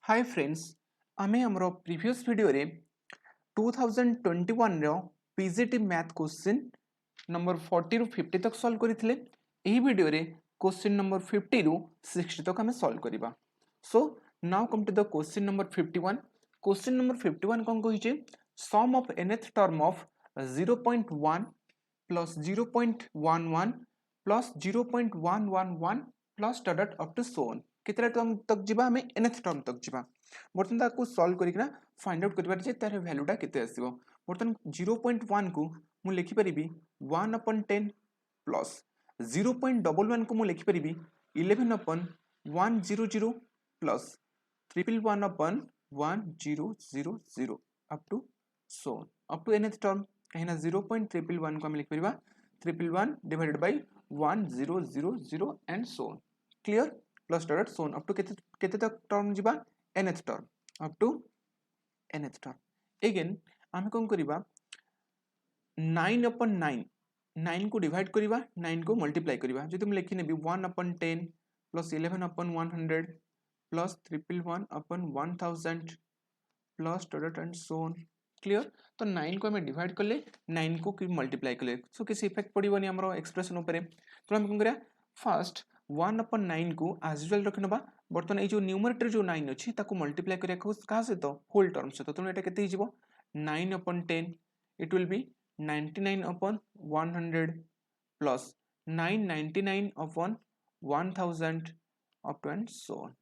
Hi friends आमे हमरो previous video रे 2021 रो पीजीटी मैथ क्वेश्चन नंबर 40 रु 50 तक सॉल्व करिथिले। एही वीडियो रे क्वेश्चन नंबर 50 रु 60 तक हमें सॉल्व करिबा। So now come to the question number 51। Question number 51 कोन कहिचे sum of nth term of 0.1 plus 0.11 plus 0.111 plus dot up to so on. केतरा टर्म तक जिबा हमें nth टर्म तक जिबा। बर्तन ताको सॉल्व करिकना फाइंड आउट करिबार जे तार वैल्यूटा केते आसीबो। बर्तन 0.1 को मु लिखि परिबी 1/10 प्लस 0.11 को मु लिखि परिबी 11/100 plus 111/1000 up to so on up to nth term कहिना 0.111 को हम लिख परिबा 111 divided by 1000 and so on. Clear plus dot so on up to केते तक टर्म जिबा nth term up to nth term. Again आम कौन करिबा 9/9 9 को डिवाइड करिबा 9 को मल्टीप्लाई करिबा जदि हम लिखि नेबी 1/10 plus 11/100 plus 111/1000 plus dot and so on. Clear तो 9 को हमें डिवाइड करले 9 को मल्टीप्लाई करले सो किसी इफेक्ट पड़िबनी हमरो एक्सप्रेशन ऊपर। तो हम कोन करिया फर्स्ट 1/9 को एज यूजुअल रखनबा बर्तन ए जो न्यूमरेटर जो 9 अछि ताको मल्टीप्लाई करिया कहा से तो होल टर्म से तो एटा केते हिजबो 9/10 it will be 99/100 plus 999/1000 up to and so on.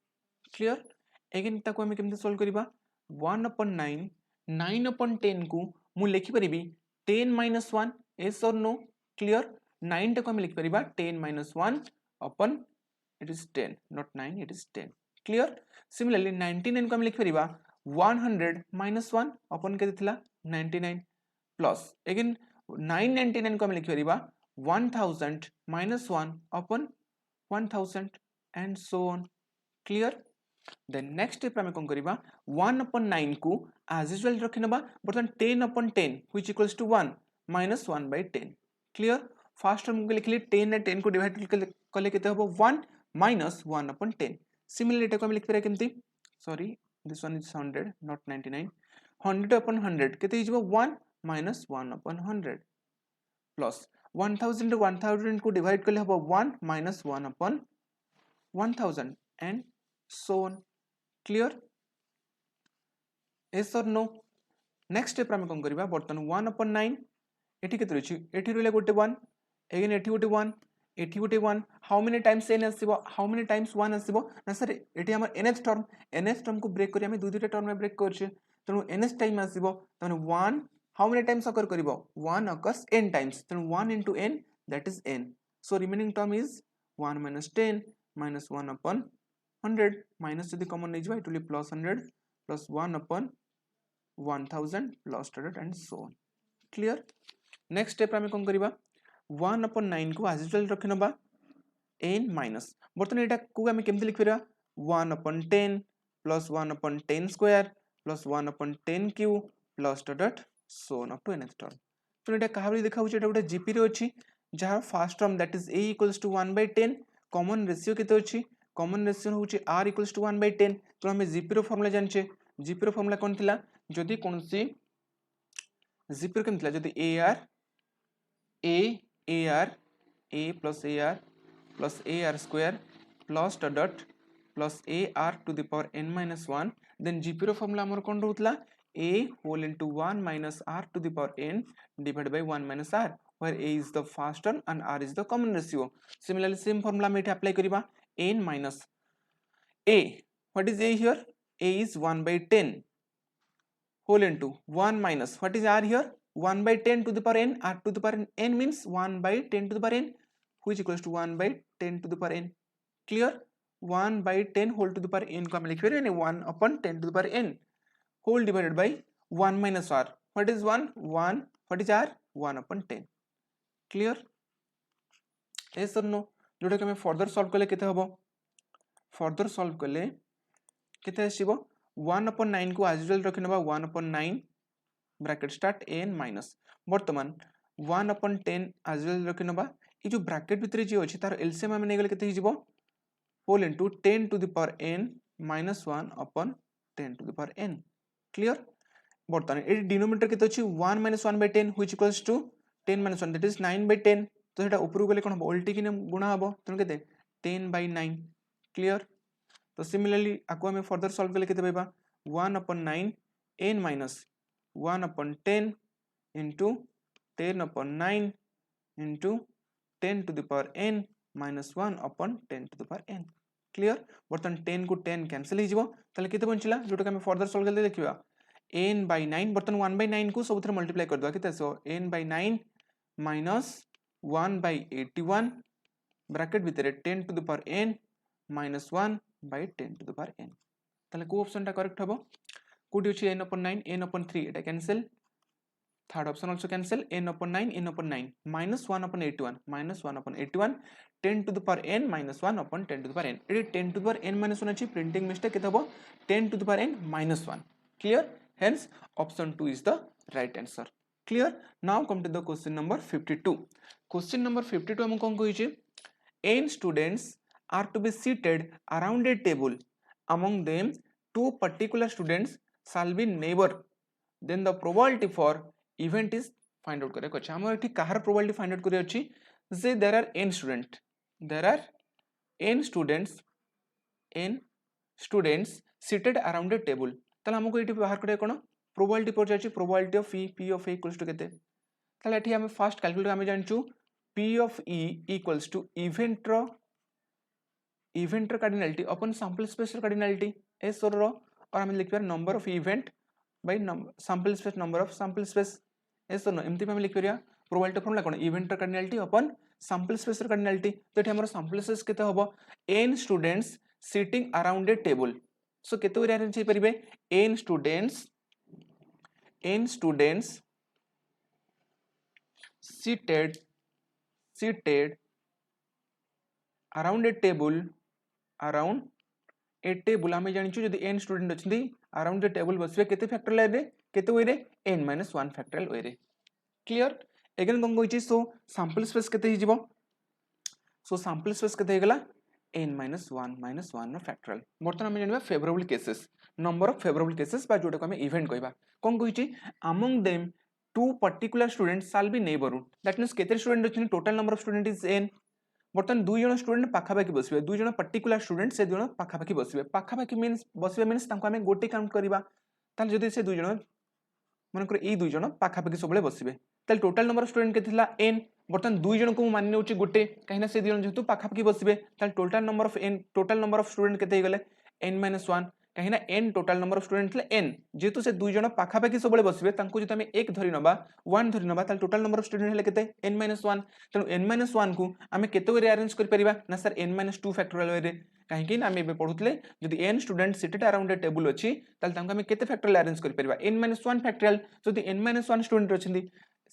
Clear again ताको हम केमते सॉल्व करिबा 1/9 9/10 को मु लिखि परिबी 10 - 1 yes or no। क्लियर 9 टाको हम लिखि परिबा 10 - 1 अपन it is 10 not 9 it is 10। Clear similarly 99 को हम लिखि परिबा 100 - 1 अपन केते थिला 99 प्लस अगेन 999 को हम लिखि परिबा 1000 - 1 upon 1000 and so on. Clear then next step में कौन करिबा 1/9 को एज यूजुअल रखिनबा बर्तन 10/10 which equals to 1 minus 1/10। Clear first term को लिखली 10 ने 10 को डिवाइड कले केते हबो 1 माइनस 1/10। सिमिलरली एटा को हम लिख पारे केमती sorry this one is 100 not 99 100/100 केते हिजबो 1 माइनस 1/100 प्लस 1000 1000 को डिवाइड कले हबो 1 minus 1/1000 and so on। clear yes or no। next step हम कोन करबा बर्तन 1/9 एठी केते रछि एठी रहले गोटे 1 अगेन एठी गोटे 1 एठी गोटे 1 हाउ मेनी टाइम्स n आसीबो हाउ मेनी टाइम्स 1 आसीबो ना सर एठी हमर nth टर्म को ब्रेक करी हम दुई दुईटा टर्म में ब्रेक करछे तनो nth टाइम आसीबो तनो 1 हाउ मेनी टाइम्स अकर करिवो 1 अकर्स n टाइम्स तनो 1 into n that is n so remaining term is 1 minus 10 minus 1/100 minus यदि कॉमन नहीं जाए it will be plus 100 plus 1/1000 plus dot and so on. Clear next step में कोन करिबा 1/9 को as usual रखिनबा n minus बर्तन एटा को हम केमते लिख फेरा 1/10 plus 1/10 square plus 1/10 cube plus dot so on up to nth term. तो एटा कहा देखा एटा गोटे जीपी रे अछि जहां first term that is a equals to 1/10 common ratio केते अछि कॉमन रेशियो होची r इक्वल्स टू 1/10 तो हमें जीपी रो फार्मूला जानछे जीपी रो फार्मूला कोन थिला जदी कोनसी जीपी रो केम थिला जदी ar a plus ar plus ar square plus dot plus ar to the power n minus 1 then GP रो फार्मूला हमर कोन रहउतला a whole into 1 minus r to the power n divided by 1 minus r where a is the first term and r is the common ratio। similarly same formula में apply करिबा n minus a what is a here a is 1/10 whole into 1 minus what is r here 1/10 to the power n r to the power n means 1/10 to the power n which equals to 1/10 to the power n। clear 1/10 whole to the power n को हम लिख रहे हैं 1/10 to the power n whole divided by 1 minus r what is 1 what is r 1/10। clear yes or no जोटा कि हमें further solve करले केते हबो फर्दर सॉल्व करले केते आसीबो 1/9 को एज यूजुअल रखिनबा 1/9 ब्रैकेट स्टार्ट n माइनस वर्तमान 1/10 एज यूजुअल रखिनबा ई जो ब्रैकेट भितरे जे अछि तार एलसीएम हम नै गेले केते हिजबो whole into 10 to the power n -1 अपन 10 to the power n clear बर्तमान ये डिनोमिनेटर केते अछि 1 minus 1 by 10 which equals to 10 minus 1 that is 9 by 10 तो सेटा ऊपर गले कोन उल्टी किने गुणा हबो तन केते 10 by 9 क्लियर तो सिमिलरली आको हमें फर्दर सॉल्व करले केते पाइबा 1 upon 9 n minus 1 upon 10 into 10 upon 9 into 10 to the power n minus 1 upon 10 to the power n clear बर्तमान 10 को 10 कैंसिल हो जिवो ताले केते बंचिला जोटा हमें फर्दर सॉल्व करले देखिबा n by 9 बर्तमान 1 by 9 को सब मल्टीप्लाई कर दवा किते सो n by 9 minus 1 by 81 bracket भीतर 10 to the power n minus 1 by 10 to the power n ताले को ऑप्शन टा करेक्ट हबो कोडी अछि n upon 9 n upon 3 Etah cancel third option also cancel n upon 9 n upon 9 minus 1 upon 81 10 to the power n minus 1 upon 10 to the power n eighty 10 to the power n minus 1 अछि printing mistake केते हबो 10 to the power n minus 1 clear hence option 2 is the right answer clear now come to the question number 52 question number 52 हम कोन कहि छै n students are to be seated around a table among them two particular students shall be neighbor then the probability for event is find out करे कछ हम एठी काहर probability find out करे अछि जे there are n students seated around a table ताले हमको एठी बाहर करे कोन प्रोबेबिलिटी पर जाछि probability of p of a equals to केते ताले एठी हम फर्स्ट कैलकुलेट हम जानछु p of e equals to event cardinality अपन सैंपल स्पेस कार्डिनलिटी s और हम लिखबा number of event by sample space number of sample space s और एमती हम लिख परिया प्रोबेबिलिटी फॉर्मूला कोन इवेंट कार्डिनलिटी अपन सैंपल स्पेस कार्डिनलिटी तो एठी हमर सैंपल स्पेस केते हबो n students sitting around a table so केते वे अरेंज हे परिबे n students seated around a table हमें जानिछु जदि n स्टूडेंट अछि अराउंड द टेबल बसबे केते फैक्टोरियल रे केते वे रे n - 1 फैक्टोरियल वे रे क्लियर अगेन कोन कहिछि सो सैंपल स्पेस केते हि जिवो सो सैंपल स्पेस केते हेगला n - 1 फैक्टोरियल बर्तमान हम जानबा favourable cases number of favourable cases बा जोटा को हम इवेंट कहबा कोन कहिछि among them two particular students shall be neighbourhood that means केते स्टूडेंट अछि total number of student is n बर्तमान दुई जन स्टूडेंट पाखा पाखी बसबे दुई जन पर्टिकुलर स्टूडेंट से दुई जन पाखा पाखी मींस बसबे मींस तांको हमें गोटे काउंट करबा ताल जदि से दुई जन मन कर ए दुई जन पाखा पाखी सबले बसबे ताल टोटल नंबर ऑफ स्टूडेंट केतेला n बर्तमान दुई जन को मानने होची गोटे कहिना से दुई जन जेतु पाखा पाखी बसबे ताल टोटल नंबर ऑफ स्टूडेंट केते गले n - 1 कहिना n total number of student ले n जेतु से दुई जन पाखा पाखी सबले बसबे तांको जति हमें 1 धरि नबा 1 धरि नबा ताल टोटल नंबर ऑफ स्टूडेंट हेले केते n - 1 तनु n - 1 को हमें केते वे अरेंज कर परिबा ना सर n - 2 फैक्टोरियल वे रे काहे कि हमें बे पढुतले जदि n student seated around a table अछि ताल तांको हमें केते फैक्टोरियल अरेंज कर परिबा n - 1 फैक्टोरियल जदि n - 1 स्टूडेंट अछिंदी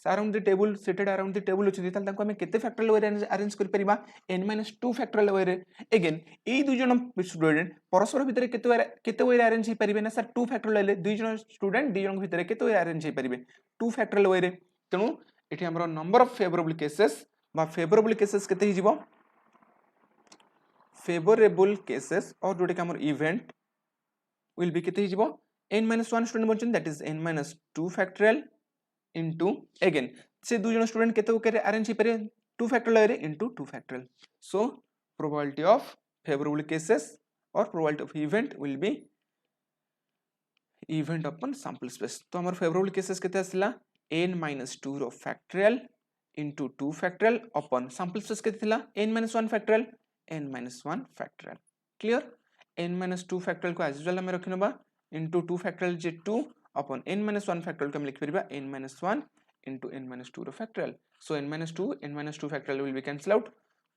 around the table seated around the table अछि ताल तांको हमें केते फैक्टोरियल वे अरेंज कर परिबा n - 2 फैक्टोरियल वे रे अगेन ए दुई जन स्टूडेंट परस्पर भितर केते वे अरेंज हे परिबे ना सर 2 फैक्टोरियल ले दुई जन स्टूडेंट दुई जन भितर केते वे अरेंज हे परिबे 2 फैक्टोरियल वे रे तनु एठी हमरो नंबर ऑफ फेवरेबल केसेस बा फेवरेबल केसेस केते हि जिवो फेवरेबल केसेस और जोटे के हमर इवेंट विल बी केते हि जिवो n - 1 स्टूडेंट बंचन that is n - 2 factorial into again से दो जन स्टूडेंट केते करे अरेंज हे परिबे 2 फैक्टोरियल रे into 2 factorial so probability of favourable cases और probability of event will be event अपन सैंपल स्पेस तो हमर फेवरेबल केसेस केते आसिला n - 2 रो फैक्टोरियल into 2 फैक्टोरियल अपन सैंपल स्पेस केते थिला n - 1 factorial n - 1 factorial clear n - 2 factorial को एज यूजुअल हम रखिनबा into 2 फैक्टोरियल जे 2 upon n - 1 फैक्टोरियल को हम लिख परिबा n - 1 into n - 2 रो factorial so n - 2 factorial will be cancel out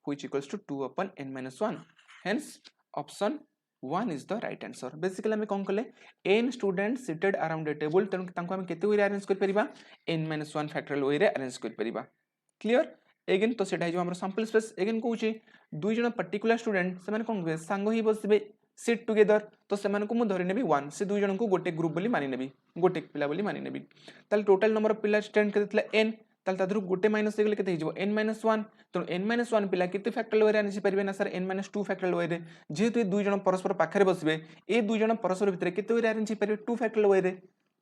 which equals to 2 upon n - 1 hence option 1 is the right answer basically हम कोन कले n students seated around a table तन तांको हम केते वे अरेंज कर परिबा n - 1 फैक्टोरियल वे arrange कर परिबा क्लियर अगेन तो सेटा जो हमर सैंपल स्पेस अगेन कहूची दुई जन पर्टिकुलर स्टूडेंट से माने कोन संग ही बसबे सिट टुगेदर तो सेमान को मु धरि नेबी 1 से दुई जन को गोटे ग्रुप बोली मानि नेबी गोटे पिला बोली मानि नेबी ताल टोटल नंबर ऑफ पिला स्टूडेंट केतेला n ताल तादरु गोटे माइनस हे गेले केते हिजबो n-1 तो n-1 पिला केते फैक्टोरियल वे आनि परिबे ना सर n-2 फैक्टोरियल वे रे जेहेतु ए दुई जण परस्पर पाखरे बसबे ए दुई जण परस्पर भितरे केते वे अरेंज परिबे 2 फैक्टोरियल वे रे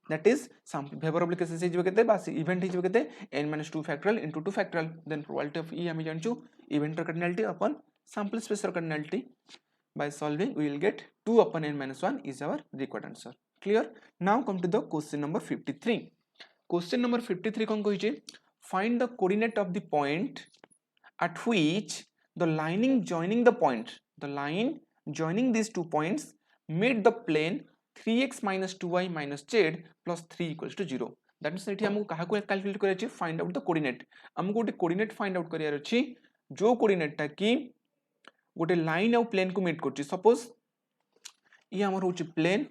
that is some favourable cases हिजबो केते बास इवेंट हिजबो केते n-2 factorial into 2 factorial then probability of e हम जानचू इवेंट र कार्डिनलिटी अपन सैंपल स्पेस र cardinality by solving we will get 2 upon n-1 is our required answer. Clear? Now come to the question number 53. Question number 53 kon kohiche find the coordinate of the point at which the line joining these 2 points made the plane 3x minus 2y minus z plus 3 equals to 0. That means एठी हमको काहा को calculate करिया अछि find out the coordinate. हमको गोटे coordinate find out करिया अछि जो कोऑर्डिनेट ता की गोटे लाइन आउ प्लेन को मीट करछि सपोज ये हमर होछि प्लेन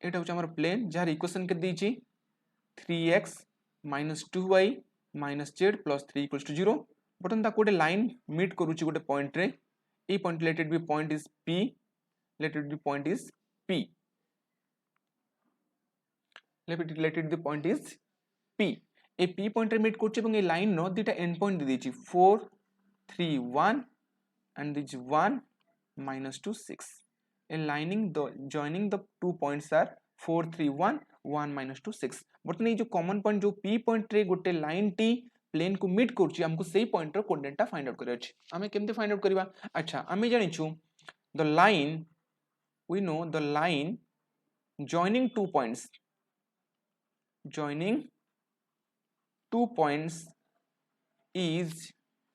एटा होछि हमर प्लेन जार इक्वेशन के दीछि 3x minus 2y minus z plus 3 equals to 0 बटन ता गोटे लाइन मीट करूछि गोटे पॉइंट रे ए point let it be point is p let it be point is p let it the point is p A p point रे meet करछि एवं ए लाइन नो दुटा and point they दीछि 4 3 1 and this 1 minus 2 6 a lining the joining the 2 points are 4 3 1 1 minus 2 6 but नहीं जो common point जो p point रे गोटे line T plane को मीट करछि हमको सेही पॉइंट रो कोऑर्डिनेट फाइंड आउट करे अछि हमें केमते फाइंड आउट करबा अच्छा हमें जानि छु the line we know the line joining 2 points is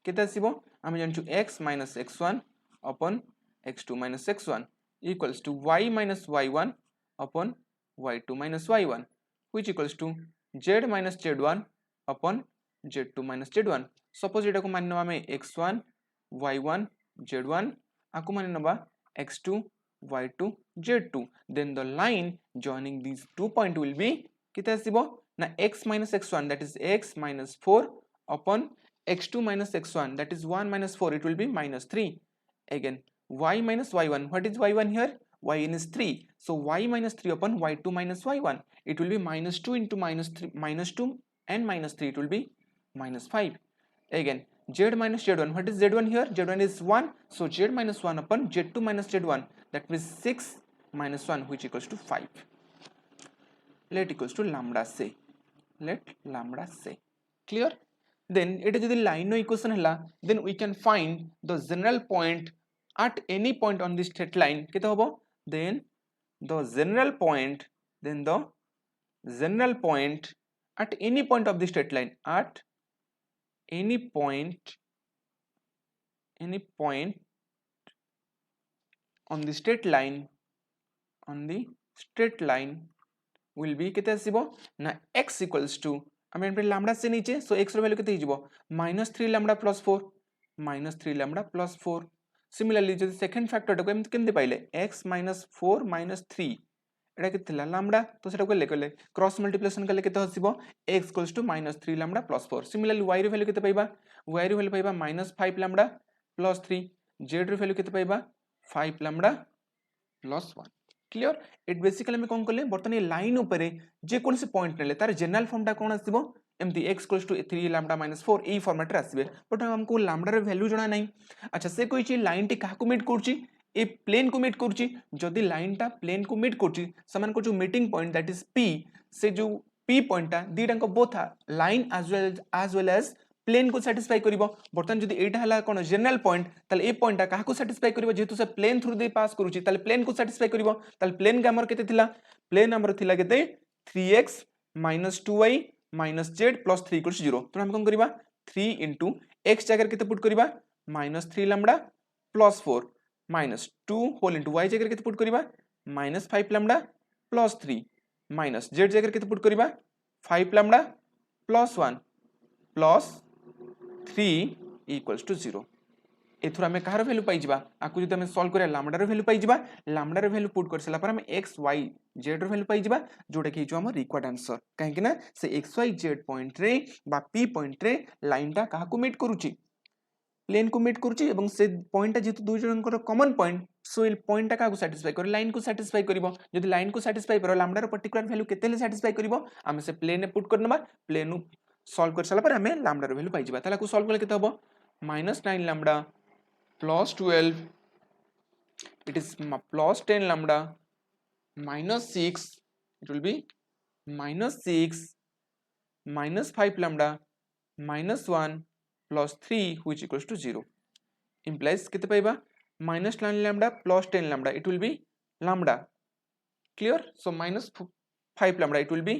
केते आसीबो हम जानछु x minus x1 upon x2 minus x1 equals to y minus y1 upon y2 minus y1 which equals to z minus z1 upon z2 minus z1 suppose एटा को माननो हमें x1 y1 z1 आको माननबा x2 y2 z2 then the line joining these 2 point will be केते आसीबो ना x minus x1 that is x minus 4 upon x2 minus x1 that is 1 minus 4 it will be minus 3 again y minus y1 what is y1 here yn is 3 so y minus 3 upon y2 minus y1 it will be minus 2 into minus 3 minus 2 and minus 3 it will be minus 5 again z minus z1 what is z1 here z1 is 1 so z minus 1 upon z2 minus z1 that means 6 minus 1 which equals to 5 let equals to lambda say clear then it is the line no equation hela then we can find the general point at any point on this straight line केते होबो then the general point at any point of the straight line at any point on the straight line will be केते आसीबो ना x equals to हमें पे lambda से नीचे सो x रो value केते हिजबो -3 lambda plus 4 similarly जदि सेकंड फैक्टर को एमते केमते पाइले x - 4 - 3 एटा केतेला लैम्डा तो सेटा को लेकले क्रॉस मल्टीप्लिकेशन कले केते हसिबो x -3 lambda plus 4 similarly y रो वैल्यू केते पाइबा y रो वैल्यू पाइबा -5 लैम्डा प्लस 3 z रो वैल्यू केते पाइबा 5 lambda plus 1 clear it basically हम कोन करले बर्तन ये लाइन ऊपर जे कोन से पॉइंट नेले तार जनरल फॉर्म टा कोन आसीबो एमती x = 3 लैम्डा - 4 ए फॉर्मेट रे आसीबे बट हमको लैम्डा रे वैल्यू जणा नहीं अच्छा से कोइ ची लाइन टी काहा को मीट करची ए प्लेन को मीट करची जदी लाइन टा प्लेन को मीट करची समान को जो meeting point that is p से जो p पॉइंट टा दीटा को both line as well as plane को सैटिस्फाई करिवो बर्तन जदी एटा हला कोन जनरल पॉइंट ताले ए पॉइंट ता काहा को सैटिस्फाई करिवो जेतु से प्लेन थ्रू दे पास करूची ताले प्लेन को सैटिस्फाई करिवो ताले प्लेन का हमर केते थिला प्लेन हमर थिला केते 3x - 2y - z + 3 = 0 तो हम कोन करिवा 3 * x जगह केते पुट करिवा -3 लैम्डा + 4 -2 होल * y जगह केते पुट करिवा -5 लैम्डा + 3 - z जगह केते पुट करिवा 5 लैम्डा + 1 + 3 = 0 एथुर हमें कहार वैल्यू पाई जिबा आकु जदि हमें सॉल्व करिया लैम्डा रो वैल्यू पाई जिबा लैम्डा रो वैल्यू पुट कर सला पर हमें x y z रो वैल्यू पाई जिबा जोटा कि जो हमर रिक्वायर्ड आंसर काहे कि ना से x y z पॉइंट रे बा p पॉइंट रे लाइन टा कहा को मीट करूची प्लेन को मीट करूची एवं से पॉइंट जेहेतु दुई जनकर कॉमन पॉइंट सो पॉइंट का सैटिस्फाई कर लाइन को सैटिस्फाई करिवो जदि लाइन को सैटिस्फाई कर लैम्डार पर्टिकुलर वैल्यू केते ले सैटिस्फाई करिवो आमे से प्लेन ने पुट करनबा प्लेन सॉल्व कर साला पर हमें लैम्डार वैल्यू पाई जिबा ताला को सॉल्व करले केते हबो -9 lambda plus 12 it is plus 10 lambda minus 6 it will be -6 -5 lambda -1 plus 3 which equals to 0 implies कितने पाइबा -9 lambda plus 10 lambda it will be lambda clear so -5 lambda it will be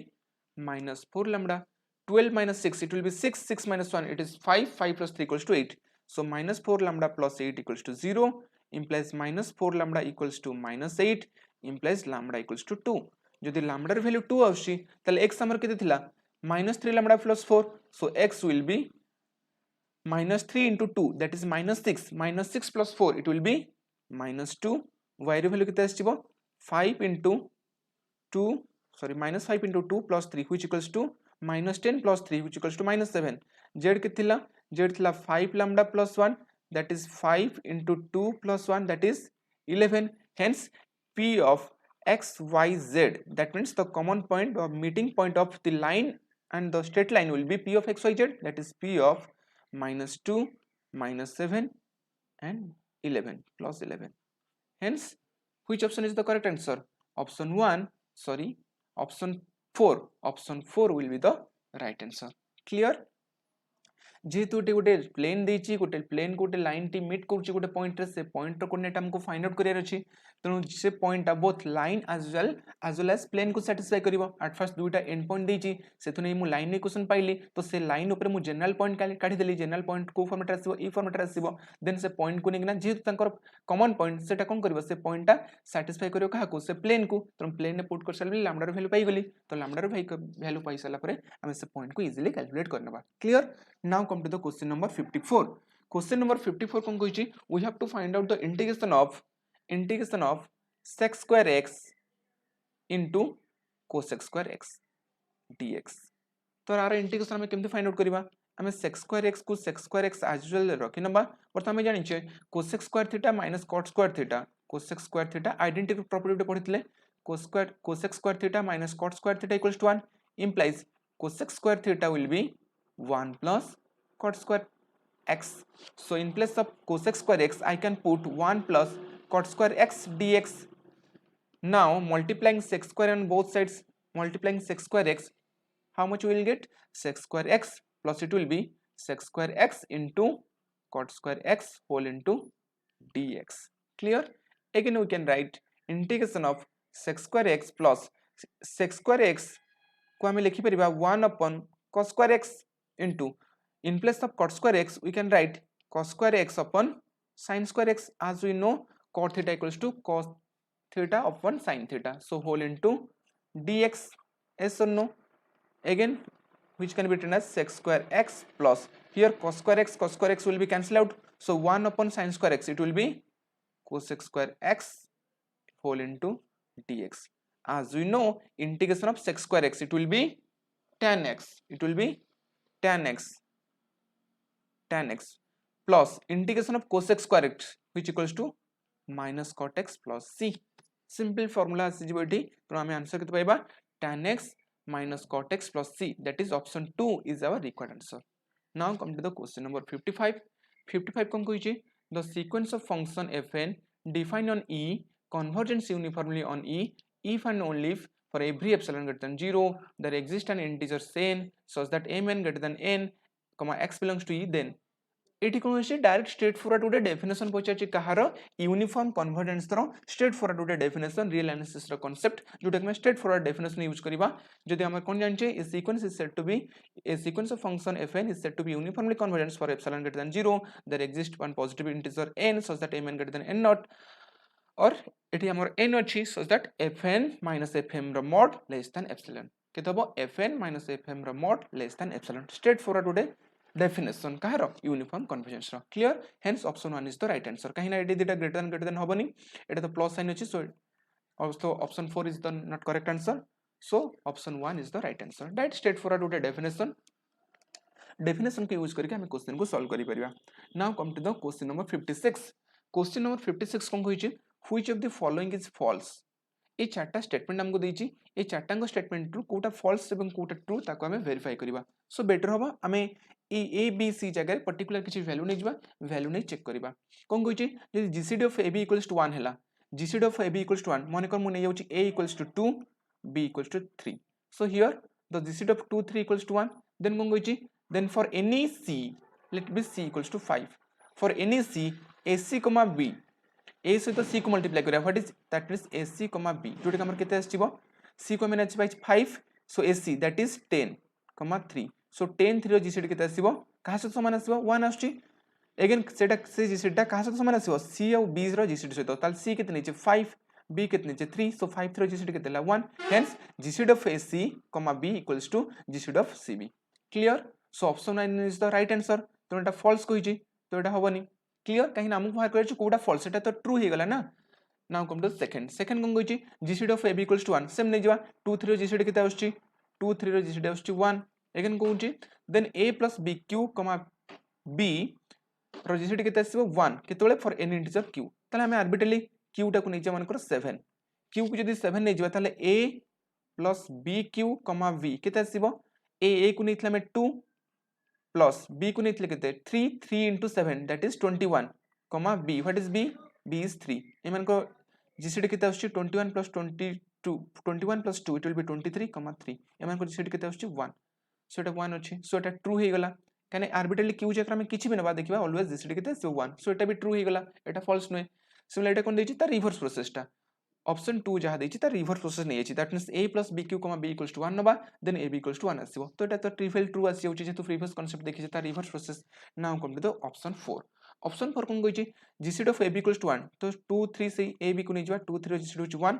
-4 lambda 12 minus 6 it will be 6 6 minus 1 it is 5 5 plus 3 equals to 8 so -4 lambda plus 8 equals to 0 implies -4 lambda equals to -8 implies lambda equals to 2 जदि lambda value 2 आउची तले x हमर केते थिला -3 lambda plus 4 so x will be -3 into 2 that is -6 -6 plus 4 it will be -2 y रे value केते आछिबो 5 into 2 sorry -5 into 2 plus 3 which equals to -10 plus 3 which equals to -7 z के थिला z थिला 5 lambda plus 1 that is 5 into 2 plus 1 that is 11 hence p of x y z that means the common point or meeting point of the line and the straight line will be p of x y z that is p of -2 -7 and 11 plus 11 hence which option is the correct answer option 1 sorry option 4 will be the right answer clear जेहेतु गोटे plane देछि गोटे plane गोटे line T meet करूछि गोटे point रे से point रो कोऑर्डिनेट हमको फाइंड आउट करियर अछि तेनु से point both line as well as plane को सैटिस्फाई करिवो एट फर्स्ट दुईटा एंड पॉइंट देछि सेथु नै मु लाइन इक्वेशन पाइली तो से लाइन ऊपर मु जनरल पॉइंट काढी देली जनरल पॉइंट को फॉर्मेट रे आसीबो ई फॉर्मेट रे आसीबो देन से पॉइंट को नेगिना जेहेतु तांकर कॉमन पॉइंट सेटा कोन करिवो से पॉइंटटा सैटिस्फाई करियो काहा को से प्लेन को तो प्लेन ने पुट कर सालबे लैम्डा रो वैल्यू पाई गेली तो लैम्डा रो वैल्यू पाई साला परे हम से पॉइंट को इजीली कैलकुलेट करनबा clear now come to the question number 54 question number 54 kon koichi we have to find out the integration of sec square x into cosec square x dx तो are integration हमें केमते find out करबा हमें sec square x को sec square x as usual रखि नबा और हमें जानि छे cosec square theta minus cot square theta cosec square theta identity property पढितले cosec square theta minus cot square theta equals to 1 implies cosec square theta will be 1 plus cot square x so in place of cosec square x I can put 1 plus cot square x dx now multiplying sec square on both sides multiplying sec square x how much we will get sec square x plus it will be sec square x into cot square x whole into dx clear again we can write integration of sec square x plus sec square x को हमें लिखि परिबा 1 upon cos square x into in place of cot square x we can write cos square x upon sin square x as we know cot theta equals to cos theta upon sin theta so whole into dx yes or no again which can be written as sec square x plus here cos square x will be cancelled out so 1 upon sin square x it will be cosec square x whole into dx as we know integration of sec square x it will be tan x plus integration of cosec square x which equals to minus cot x plus c simple formula as jiboti तो हमें answer कितना पाइबा tan x minus cot x plus c that is option 2 is our required answer now come to the question number 55 कौन कहिछि the sequence of function fn defined on e converges uniformly on e if and only if for every epsilon greater than 0 there exists an integer n such that mn greater than n comma x belongs to e then एटी कोन होछि direct straight forward गोटे definition पचाछि कहार uniform convergence रो straight forward गोटे definition real analysis रो concept जोटा कि स्ट्रेट फॉरवर्ड डेफिनेशन यूज करबा जदि हम कोन जानछे a sequence is said to be a sequence of function fn is said to be uniformly convergence for epsilon greater than 0 there exist one positive integer n such that mn greater than n not और एटी हमर n अछि such that fn minus fm रो mod less than epsilon केतबो fn minus fm रो mod less than epsilon straight forward गोटे definition kahar uniform convergence ro clear hence option 1 is the right answer kahina edi dita greater than hobani eta to plus sign achi so also option 4 is the not correct answer so option 1 is the right answer that straightforward with a definition definition को use करके हम question को solve करि परिबा now come to the question number 56 question number 56 कोन कहिछि which of the following is false ए चारटा स्टेटमेंट हमको देछि ए चारटांग स्टेटमेंट रु कोटा फॉल्स एवं कोटा ट्रू ताको हमें वेरीफाई करिबा सो बेटर होबा हमें ए बी सी जगह पर्टिकुलर किछि वैल्यू नै जिबा वैल्यू नै चेक करिबा कोन कहिछि जे GCD of ab equals to 1 हैला GCD of ab equals to 1 माने कर मु नै जाउछि a equals to 2 b equals to 3 so here the GCD of 2 3 equals to 1 then kung goichi then for any c let be c equals to 5 for any c ac comma b a सहित c को multiply करिया what is that means ac comma b जोटी हमर केते आछिबो c को मैंने अछि 5 so ac that is 10 comma 3 so 10 3 रो GCD केते आछिबो कहा से समान आछिबो 1 आछी अगेन सेटा से GCD ता कहा से समान आछिबो c और b रो GCD सहित ताल c केते नीचे 5 b कितने चे 3 so 5 3 GCD कितने 1 hence GCD of AC comma b equals to GCD of CB clear so option 9 is the right answer तो एटा false कहिछि तो एटा होबनी clear काहे ना हमहु बाहर करछि कोडा false एटा तो true हे गला ना now come to second कोन कहिछि GCD of AB equals to 1 same नै जवा 2 3 रो GCD केते आछछि 2 3 रो GCD आछछि 1 अगेन कहउछि then a plus bq comma b रो GCD केते आछिबो 1 केतोले for any integer q ताले हम आर्बिट्रली q टा को नै जा मानकर 7 q को जदी 7 नै जिबा ताले a plus bq v केते आसीबो a को नैथला में 2 plus b को नैथले केते 3 3 into 7 that is 21 b what is b b is 3 ए मान को GCD केते आछी 21 plus 22 21 plus 2 it will be 23 3 ए मान को GCD केते आछी 1 सो एटा 1 अछि सो एटा ट्रू हे गला काने आर्बिट्रली q जकरा में किछि भी नबा देखिबा ऑलवेज GCD केते आछी 1 सो एटा भी ट्रू हे गला एटा फॉल्स नो सिमिलर एटा कोन देछि ता रिवर्स प्रोसेस ता ऑप्शन 2 जहा देछि ता रिवर्स प्रोसेस नै अछि that means a plus bq b equals to 1 नबा देन ab equals to 1 आसीबो तो एटा तो ट्रिवियल ट्रू आसी होछि जे तो प्रीवियस कांसेप्ट देखि जे ता reverse process now come to the option 4 option 4 कोन कहिछि GCD of ab equals to 1 तो 2 3 से ab को नै जवा 2 3 GCD होछि 1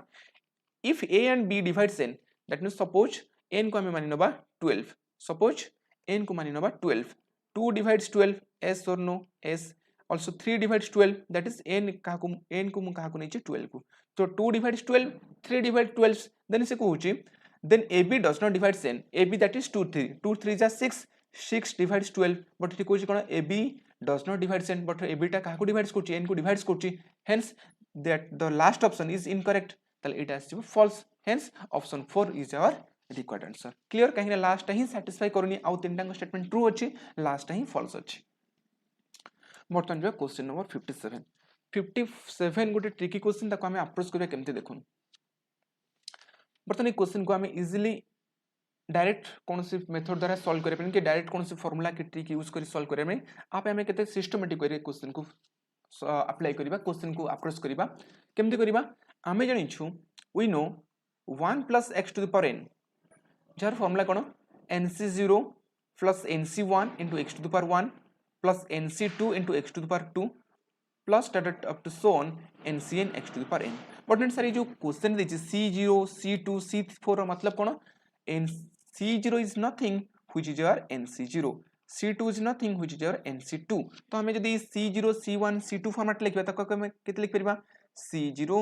if a and b divides n that means suppose n को हम मानि नबा 12 suppose n को मानि नबा 12 2 divides 12 yes or no yes also 3 divides 12 that is n को मु काहा को नै 12 को तो 2 divides 12 3 divides 12 then से कहउची then ab does not divide n ab that is 2 3 2 3 is 6 6 divides 12 but it कहउची cone ab does not divide n but ab टा काहा को डिवाइड्स करची n को डिवाइड्स करची hence that the last option is incorrect ताले एटा आसी false hence option 4 is our required answer clear काहे last ही satisfy करनी आउ तीनटा स्टेटमेंट ट्रू अछि लास्ट ही false अछि बर्तन जो क्वेश्चन नंबर 57 गोटे ट्रिकी क्वेश्चन ताको हमें अप्रोच करिया केमते देखुन बर्तन ए क्वेश्चन को हमें इजीली डायरेक्ट कोनसी मेथड द्वारा सॉल्व करे कि डायरेक्ट कोनसी फार्मूला के ट्रिक यूज करी सॉल्व करे में आप हमें केते सिस्टमैटिक करे क्वेश्चन को अप्लाई करिबा क्वेश्चन को अप्रोच करिबा केमते करिबा हमें जानि छु we know 1 plus x to the power n जार फार्मूला कोन nc0 plus nc1 into x to the power 1 plus nc2 into x to the power 2 plus dot up to so on ncn x to the power n but sir जो question देछि c0 c2 c4 रो मतलब कोन c0 is nothing which is your nc0 c2 is nothing which is your nc2 तो हमें जदी c0 c1 c2 format लिखबा त हमें केते लिख परबा c0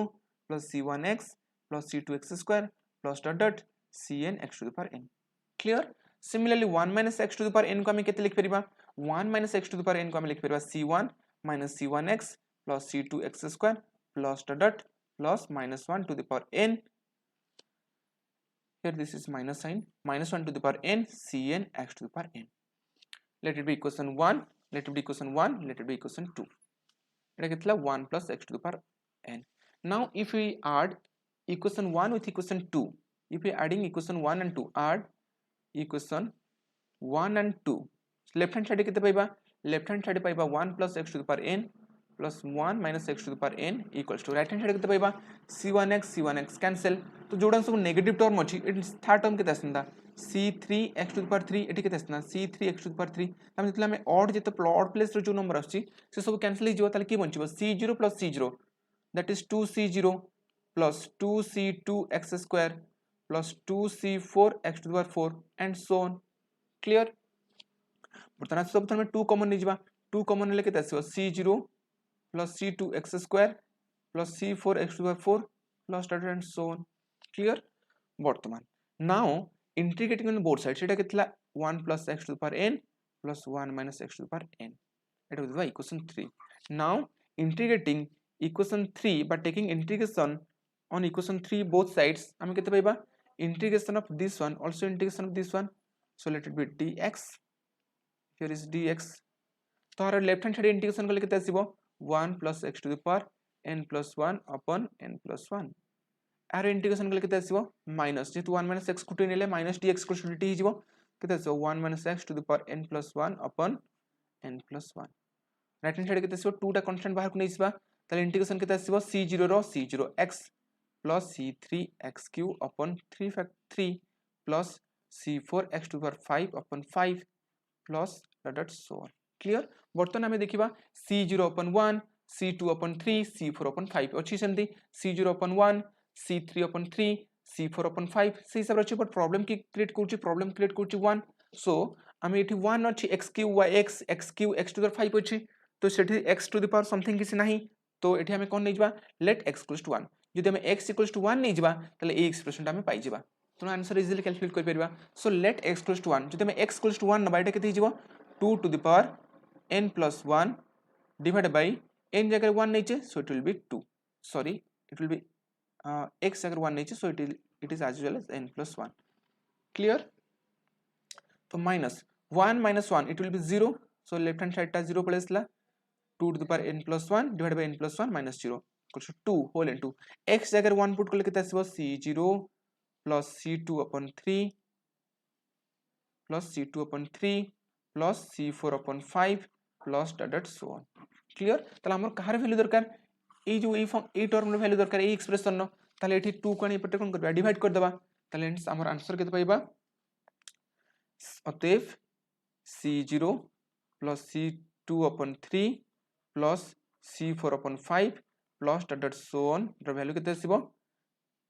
plus c1x plus c2x square plus dot cn x to the power n clear similarly 1 minus x to the power n को हमें केते लिख परबा 1 minus x to the power n को हमें लिख परबा c1 minus c1x plus c2x square plus dot plus minus 1 to the power n here this is minus sign minus 1 to the power n cn x to the power n let it be equation 1 let it be equation 1 let it be equation 2 eta ketla 1 plus x to the power n now if we add equation 1 with equation 2 if we adding equation 1 and 2 add equation 1 and 2 left hand side kete paiba left hand side paiba 1 plus x to the power n plus 1 minus x to the power n equals to right hand side kete paiba c1x cancel तो जोडन सब negative term अछि it third term केते आसंदा c3x to the power 3 eighty केते आसना c3x to the power 3 हम जतला में odd जते plot place रो जो नंबर आछि से सब कैंसिल हो जिवो ताले की बंचिबो c0 plus c0 that is 2c0 plus 2c2x square plus 2c4x to the power 4 and so on clear बर्तन सब थमे 2 कॉमन नै जिबा 2 कॉमन ले केते आसीबो c0 plus c2x square plus c4x to the power 4 plus dot and so on clear वर्तमान now integrating on both sides सेटा केतला 1 plus x to the power n plus 1 minus x to the power n. It will be equation 3. Now integrating equation 3 by taking integration on equation 3 both sides, आम केते पाइबा integration of this one also integration of this one, so let it be dx. Here is dx. तो her left hand side integration करले केते आसीबो 1 plus x to the power n plus 1 upon n plus 1. आर integration करले केते आसीबो minus जेतु 1 minus x कुटी नेले माइनस dx को dt हिजबो केते आसीबो 1 minus x to the power n plus 1 upon n plus 1. Right hand side केते आसीबो 2 टा कांस्टेंट बाहर को नेइसबा ताले इंटीग्रेशन केते आसीबो c0 row c0 x plus c3 x cube upon 3 plus c4 x to the power 5 upon 5 plus dot so on. Clear? बर्तन आमे देखिबा c0 upon 1 c2 upon 3 c4 upon 5 अछि सेंती c0 upon 1 c3 upon 3 c4 upon 5 से हिसाब रे अछि but problem की create करछि 1 सो आमे एठी 1 अछि x cube y x cube x to the 5 अछि तो सेठी x to the power something किसी नाही तो एठी आमे कोन नै जबा लेट x equals to 1 जदि आमे x equals to 1 नै जबा तले ए एक्सप्रेशन आमे पाइ जबा तो आंसर इजीली कैलकुलेट कर परबा so let x equals to 1 जदि आमे x equals to 1 नबा एटा केते हिजबो 2 to the power n plus 1 divided by n जगह 1 नै छे so it will be 2 sorry it will be x अगर 1 नहीं so it is as well as n plus 1. Clear? तो minus 1 minus 1 it will be 0 so left hand side टा 0 पड़ेसला 2 to the power n plus 1 divided by n plus 1 minus 0 equals to 2 whole into x अगर 1 put करले केते आसीबो c0 plus c2 upon 3 plus c2 upon 3 plus c4 upon 5 plus dot so on. Clear? ताले हमर कहार value दरकार ए जो a term value दरकार ए expression no ताले एठी 2 कोन एपटे कोन करबा डिवाइड कर देबा ताले हमर आंसर केते पाइबा अतएव c0 plus c2 upon 3 plus c4 upon 5 plus dot so on ର वैल्यू केते आसीबो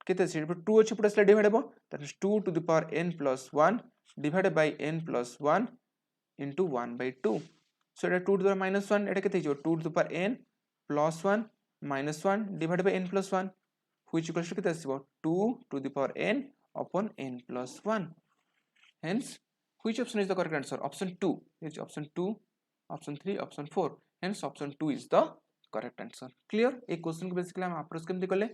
केते आसी 2 अछि पुरा स्लाइड डिवाइड हेबो that is 2 to the power n plus 1 divided by n plus 1 into 1 by 2 so Etah 2 to the power minus 1 एटा केते हिजो 2 to the power n plus 1 minus 1 divided by n plus 1 which equals to केते आसीबो 2 to the power n upon n plus 1. Hence which option is the correct answer? Option 2 is option 2, option 3, option 4. Hence option 2 is the correct answer. Clear? एक question को basically हम approach केमति करले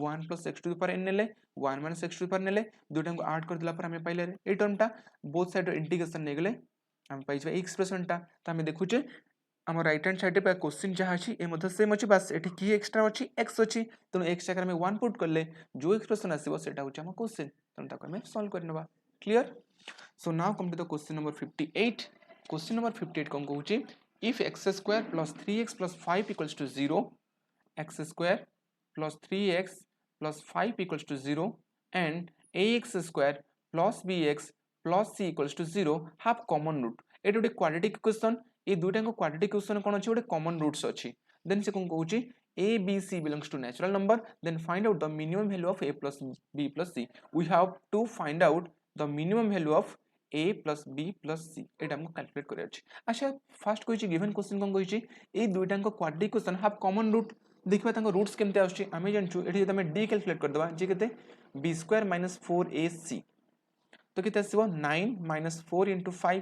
1 plus x to the power n नेले 1 minus x to the power नेले दुटा को add कर दिला पर हमें पाइले ए टर्म टा बोथ साइड इंटीग्रेशन ने गेले हम पाइ जबा एक्सप्रेशन टा त हमें देखुचे हम राइट हैंड साइड पे क्वेश्चन जहाँ अच्छी ए मध्य सेम अच्छी बस एठी की एक्स्ट्रा अच्छी x अच्छी तेणु x जगह में 1 पुट करले जो एक्सप्रेशन आसीबो सेटा होची हम क्वेश्चन तेणु ताको हमें सॉल्व करनबा. Clear? So now come to the question number 58. Question number 58 कोन कहूची if x square plus 3x plus 5 equals to 0 x square plus 3x plus 5 equals to 0 and ax square plus bx plus c equals to 0 have common root. एटा गोटे quadratic equation ए दुटा को quadratic equation कोन अछि गोटे common roots अछि then से कोन कहूची a b c belongs to natural number then find out the minimum value of a plus b plus c. We have to find out the minimum value of a plus b plus c एटा हमको calculate करे अछि. अच्छा first कहूची given question कोन कहूची ए दुटा को quadratic equation have common root देखबा तांको रूट्स केमते आछि आमे जानछु एठी जदि हमें d कैलकुलेट कर देबा जे केते b square minus 4ac तो केते आसीबो 9 minus 4 into 5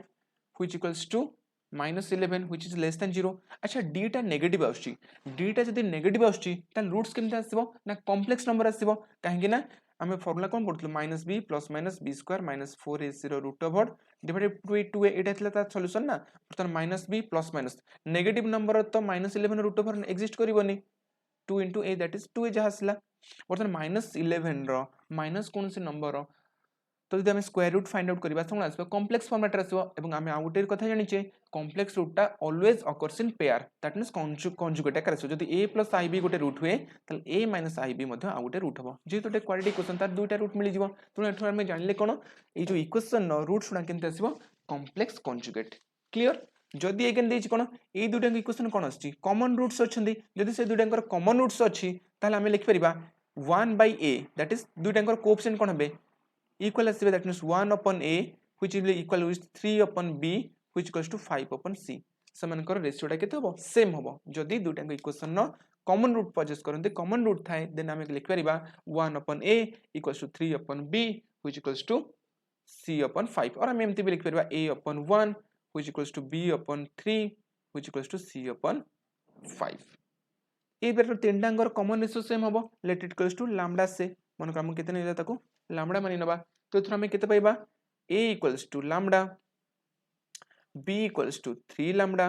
which equals to minus 11 which is less than 0. अच्छा d टा नेगेटिव आउची d टा जदि नेगेटिव आउची त रूट्स केमते आसीबो ना कॉम्प्लेक्स नंबर आसीबो काहेकि ना हमें फार्मूला कोन पढतलो minus b plus minus b square minus 4ac रो root over divided by 2a एटा थिला ता सॉल्यूशन ना त minus b plus minus negative number तो minus 11 रूट ओवर एग्जिस्ट करिवोनी 2 into a that is 2a जहा आसला बर्तन minus 11 रो माइनस कोन से नंबर रो तो जदि हमें स्क्वायर रूट फाइंड आउट करबा तखन आसबो कॉम्प्लेक्स फॉर्मेट रे आसबो एवं हमें आउटेर कथा जानिचे कॉम्प्लेक्स रूट टा always occurs in pair that means conjugate आकार आसबो जदि a plus ib गोटे रूट हुए तले a minus ib मध्ये आ गोटे रूट हबो जेतो गोटे क्वाड्रेटिक इक्वेशन तार दुईटा रूट मिलि जिवो तनो एठो हमें जानले कोन ए जो इक्वेशन नो रूट्स गुडा केनते आसबो कॉम्प्लेक्स कॉन्जुगेट. क्लियर? जदि एगेन देछि कोन ए दुईटा इक्वेशन कोन आछि कॉमन रूट्स अछंदी जदि से दुईटा कॉमन रूट्स अछि ताले हमें लिख परिबा 1 by a दैट इज दुईटा कोएफिशिएंट कोन हबे equal as that means 1 upon a which will be equal with 3 upon b which equals to 5 upon c. समानकर रेशियो टा केते हबो सेम हबो जदि दुटा को इक्वेशन नो कॉमन रूट पजेस करनते कॉमन रूट थाए देन हम लिख परिबा 1 upon a equals to 3 upon b which equals to c upon 5 और हम एमती भी लिख परिबा a upon 1 which equals to b upon 3 which equals to c upon 5 ए बेर तीन टांगर कॉमन रेशियो सेम हबो let it equals to lambda से मन हम केते नै ताको लैम्डा मानि नबा तो एथरा हम केते पाइबा a equals to lambda b equals to 3 lambda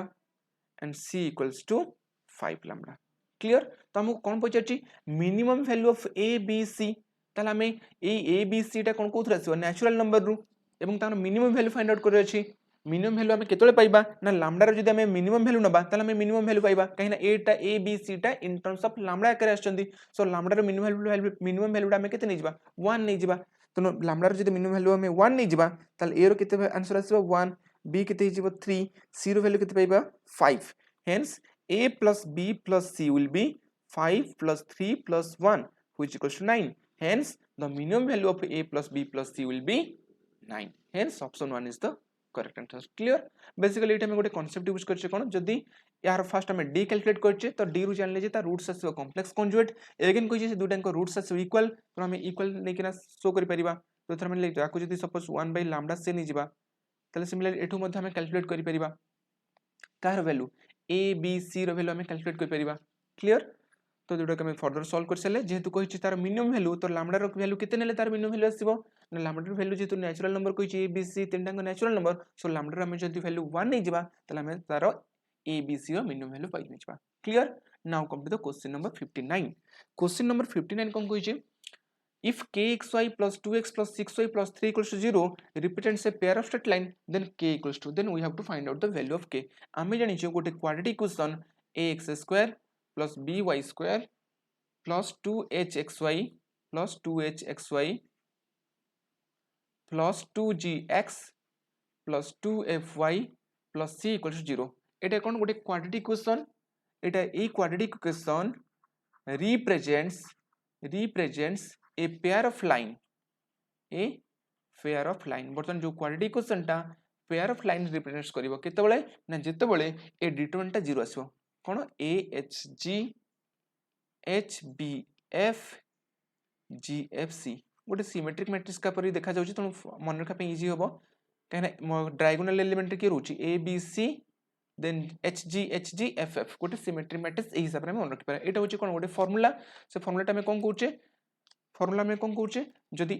and c equals to 5 lambda clear तो हमको कोन पचारची minimum value of a b c ताला हमें ए बी सी टा कोन कोथरा आसीबो नेचुरल नंबर रु एवं तार मिनिमम वैल्यू फाइंड आउट करे अछि मिनिमम वैल्यू हमें केतले पाइबा ना लैम्डा रो जदी हमें मिनिमम वैल्यू नबा ताला हमें मिनिमम वैल्यू पाइबा कहिना ए टा ए बी सी टा इन टर्म्स ऑफ लैम्डा आकर आछंदी सो लैम्डा रो मिनिमम वैल्यू हमें केते नै जिबा 1 नै जिबा तो लैम्डा रो जदी मिनिमम वैल्यू हमें 1 नै जिबा ताले ए रो केते आंसर आसीबो 1 बी केते जिबो 3 सी रो वैल्यू केते पाइबा 5 hence a plus b plus c will be 5 plus 3 plus 1 which equals to 9 hence the minimum value of a plus b plus c will be 9 hence option 1 is the correct answer clear basically it हम गोटे concept use करछे कोन जदी यार first हम d calculate करछे तो d रु जानले जे ता रूट्स आसीबो कॉम्प्लेक्स कॉन्जुगेट अगेन कोइ जे दुटा को रूट्स आसीबो इक्वल तो हम इक्वल नै किना शो करि परिबा तो थर हम याको जदी सपोज 1 बाय लैम्डा से नै जिबा तले सिमिलरली एठु मध्ये हम कैलकुलेट करि परिबा कार वैल्यू a b c रो वैल्यू हम कैलकुलेट करि परिबा क्लियर तो जोटा के हम फर्दर सॉल्व कर सले जेहेतु कहि तार मिनिमम वैल्यू तो लैम्डा रो वैल्यू किते नेले तार मिनिमम वैल्यू आसीबो ना लैम्डा रो वैल्यू जेहेतु नेचुरल नंबर कहि ए बी सी तीनटा को नेचुरल नंबर सो लैम्डा रो हम जदी वैल्यू 1 नै जिबा तले हम तार ए बी सी रो मिनिमम वैल्यू पाइ जिबा clear now come to the question number 59 question number 59 कोन कहि छै if kxy plus 2x plus 6y plus 3 equals to 0 represents a pair of straight line then k equals to then we have to find out the value of k आमे जानि छै गोटे quadratic equation ax square plus by square plus 2hxy plus 2hxy plus 2gx plus 2fy plus c equals to 0 एटा कोन गोटे quadratic equation Etah a quadratic equation represents a pair of line बर्तमान जो quadratic equation टा pair of line represents करिवो केतेबेले ना जेतेबेले ए determinant टा 0 आसीबो कोन a h g h b f g f c गोटे symmetric matrix का परि देखा जाउची त मन रखा पे इजी होबो कहना डायगोनल एलिमेंट के रोची a b c then h g f f गोटे सिमेट्रिक मैट्रिक्स ए हिसाब रे मन रखि पारे एटा होची कोन गोटे फार्मूला से फार्मूला टा में कोन कहूचे फार्मूला में कोन कहूचे जदी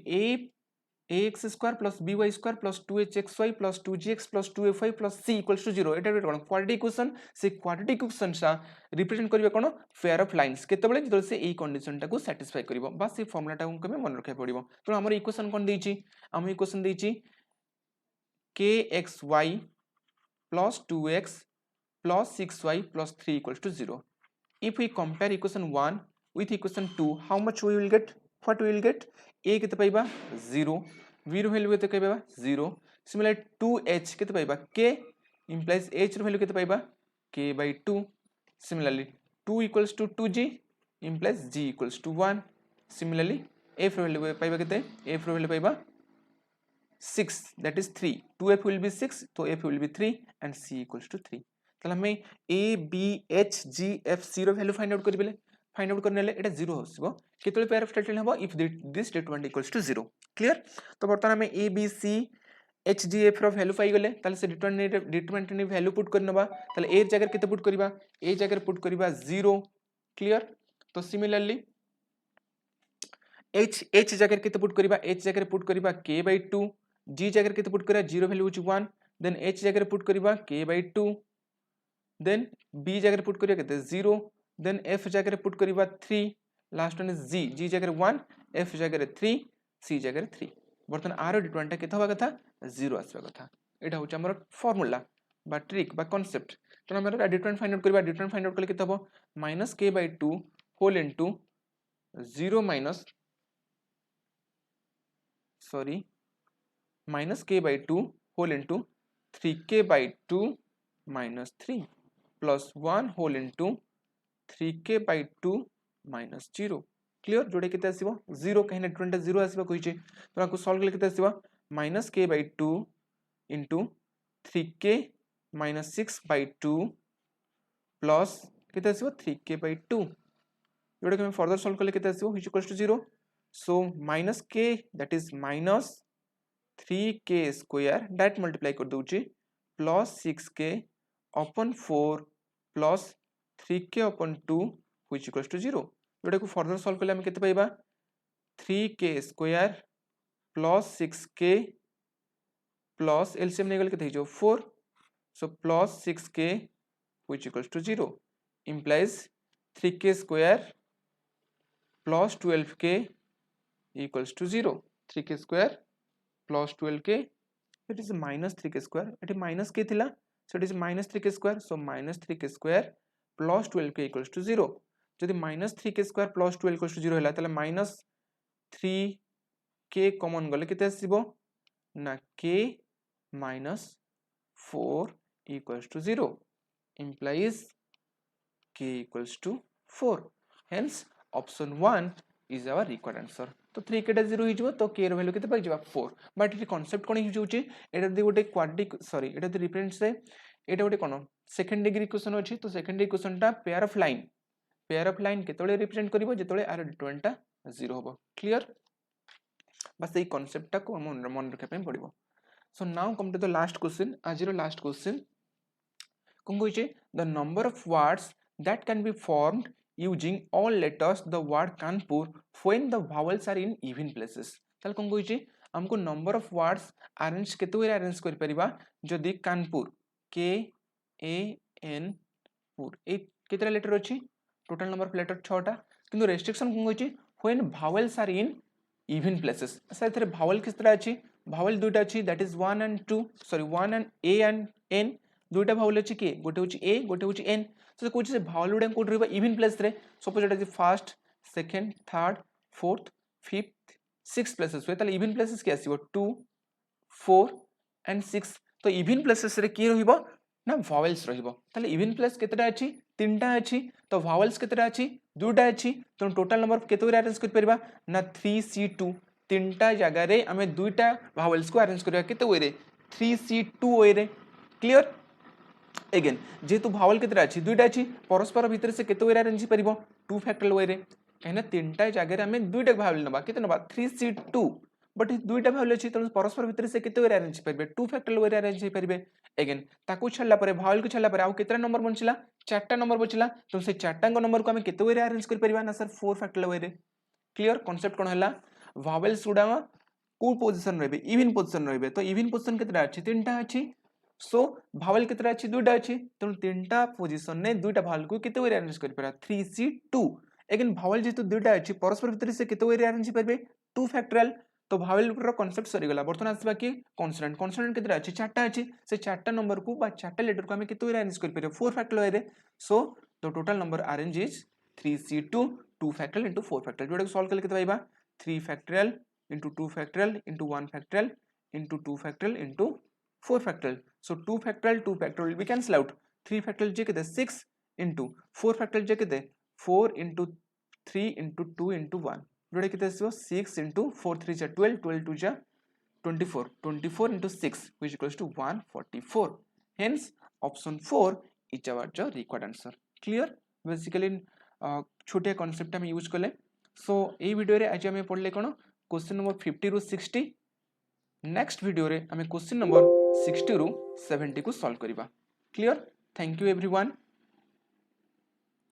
ax square plus by square plus 2hxy plus 2gx plus 2fy plus c equals to 0 Etah cone quadratic equation से क्वाड्रेटिक इक्वेशन सा रिप्रेजेंट करिवे कोन पेयर ऑफ लाइंस केतेबेले जदि से ए कंडीशन टा को सैटिस्फाई करिवो बस से फार्मूला टा को मन रखे पड़िवो तो हमर इक्वेशन कोन देछि हम इक्वेशन देछि kxy plus 2x plus 6y plus 3 equals to 0 if we compare equation 1 with equation 2 how much we will get what we will get a केते पाइबा 0 v रो वैल्यू केते पाइबा 0 सिमिलर 2h केते पाइबा k implies h रो value केते पाइबा k by 2 similarly 2 equals to 2g implies g equals to 1 similarly f रो value पाइबा केते f रो वैल्यू पाइबा 6 that is 3 2f will be 6 तो f will be 3 and c equals to 3 तले हमें a b h g f c रो value find out करबेले फाइंड आउट करनेले एटा 0 होसिबो केतले पेयर ऑफ स्ट्रेट लाइन हबो if this statement equals to 0 clear तो बर्तमान हमें a b c h g f रो वैल्यू पाई गले ताले से डिटरमिनेंट ने वैल्यू पुट करनबा ताले a जगह केते पुट करबा a जगह पुट करबा 0 क्लियर तो सिमिलरली h जगह केते पुट करबा h जगह पुट करबा k by 2 g जगह केते पुट करबा 0 वैल्यू होची 1 देन h जगह पुट करबा k by 2 देन b जगह पुट करबा केते 0 देन f जगह पुट करबा 3 लास्ट वन इज g जगह 1 f जगह 3 c जगह 3 बर्तन आर डिटरमिनेंट केते होबा कथा 0 आसबा कथा एटा होची हमर फार्मूला बा ट्रिक बा कांसेप्ट तो हमर डिटरमिनेंट फाइंड आउट करबा डिटरमिनेंट फाइंड आउट करले केते होबो -k/2 whole into 0 minus sorry -k/2 whole into 3k/2 -3 plus 1 whole into 3k/2 -0 clear जोड़े केते आसीबो 0 कहने 20 आसीबो कहिचे तो आपको सॉल्व करले केते आसीबो -k/2 * 3k - 6/2 प्लस केते आसीबो 3k/2 जोड़े के हम फर्दर सॉल्व करले केते आसीबो is equals to 0 so -k that is -3k² direct multiply कर दोउची plus 6k upon 4 plus 3k upon 2 which equals to 0 जोटा को फर्दर सॉल्व करले हम केते पाइबा 3k square plus 6k plus LCM ने गल केते हो 4 so plus 6k which equals to 0 implies 3k square plus 12k equals to 0 3k square plus 12k it is minus 3k square it minus k thila so it is minus 3k square so minus 3k square plus 12k equals to 0 जदि minus 3k square plus 12 equals to 0 हैला तले minus 3k common गले केते आसीबो ना k minus 4 equals to 0 implies k equals to 4 hence option 1 is our required answer तो 3k टा 0 हिजबो तो k रो value केते पाइ जबा 4 बट इट कांसेप्ट कोन हिजौची एटा दि गोटे क्वाड्रिक सॉरी एटा दि रिप्रेजेंट से एटा गोटे कोन सेकंड डिग्री इक्वेशन अछि तो सेकंड डिग्री इक्वेशन टा पेयर ऑफ लाइन केतळे रिप्रेजेंट करबो जेतळे आर डिटरमिनेंट टा 0 होबो क्लियर बस এই कांसेप्ट टा को हम मन रखे पे पड़िबो so now come to the last question आजिरो लास्ट क्वेश्चन कोन होइचे the number of words that can be formed using all letters the word Kanpur when the vowels are in even places ताल कोन होइचे हमको नंबर ऑफ वर्ड्स अरेंज केते वे arrange कर परिबा जदी Kanpur k a n पुर ए केतरा लेटर अछि टोटल नंबर ऑफ लेटर 6 टा किंतु रेस्ट्रिक्शन कोन होइचे when vowels are in even places सर थरे vowel कितरा अछि vowel दुटा अछि that is 1 and 2 sorry 1 and a and n दुटा vowel अछि के गोटे होछि a गोटे होछि n तो कोछि से vowel गुडा कोड रहबा even place रे सपोज एटा first second third fourth fifth six places हुए ताले even places के आसीबो 2 4 and 6 तो even places रे की रहइबो ना vowels रहइबो ताले even place केतेटा अछि तीनटा अछि तो vowels केतेटा अछि दुटा अछि तो टोटल नंबर केते रे अरेंज कर परबा ना 3c2 तीनटा जगह रे हमें दुटा vowels को अरेंज करबा केते वे रे 3c2 वे रे क्लियर अगेन जेतु भावल केतरा अछि दुइटा अछि परस्पर भीतर से केते वे अरेंज परिबो 2 फैक्टोरियल वे रे कहना तीनटा जगह रे हमें दुइटा भावल नबा केते नबा 3c2 बट दुइटा भावल अछि त परस्पर भीतर से केते वे अरेंज परिबे 2 फैक्टोरियल वे अरेंज हे परिबे अगेन ताकू छल्ला परे भावल को छल्ला परे आ केतरा नंबर बचला चारटा नंबर बचला तो से चारटा नंबर को हमें केते वे अरेंज कर परिबा ना सर 4 फैक्टोरियल वे रे क्लियर कांसेप्ट कोन हला भावल्स गुडा को पोजीशन रहबे इवन पोजीशन रहबे तो इवन पोजीशन केतरा अछि तीनटा अछि सो भावल केतरा अछि दुइटा अछि त तीनटा पोजीशन ने दुइटा भावल को केते वे अरेंज कर परा 3c2 अगेन भावल जेतु दुइटा अछि परस्पर भीतर से केते वे अरेंज परबे 2 फैक्टोरियल तो भावल रो कांसेप्ट सरी गला बर्तन आसबा कि कांस्टेंट केतरा अछि चारटा अछि से चारटा नंबर को बा चारटा लेटर को हम केते वे अरेंज कर परबे 4 फैक्टोरियल रे so the total number arrange is 3c2 2 factorial into 4 factorial जोडा सॉल्व करले केते पाइबा 3 factorial into 2 factorial into 1 factorial into 2 factorial into 4 factorial so 2 factorial we cancel out 3 factorial je kete 6 into 4 factorial je kete 4 into 3 into 2 into 1 जोडे केते आसीबो 6 into 4 3 जा 12 12 2 जा 24 24 into 6 which equals to 144 hence option 4 is our required answer clear basically छोटे concept हम use करले सो ए video रे आज हम पढले कोन क्वेश्चन नंबर 50 रु 60 नेक्स्ट वीडियो रे हमें क्वेश्चन नंबर 60 रु 70 को सॉल्व करिबा क्लियर थैंक यू एवरीवन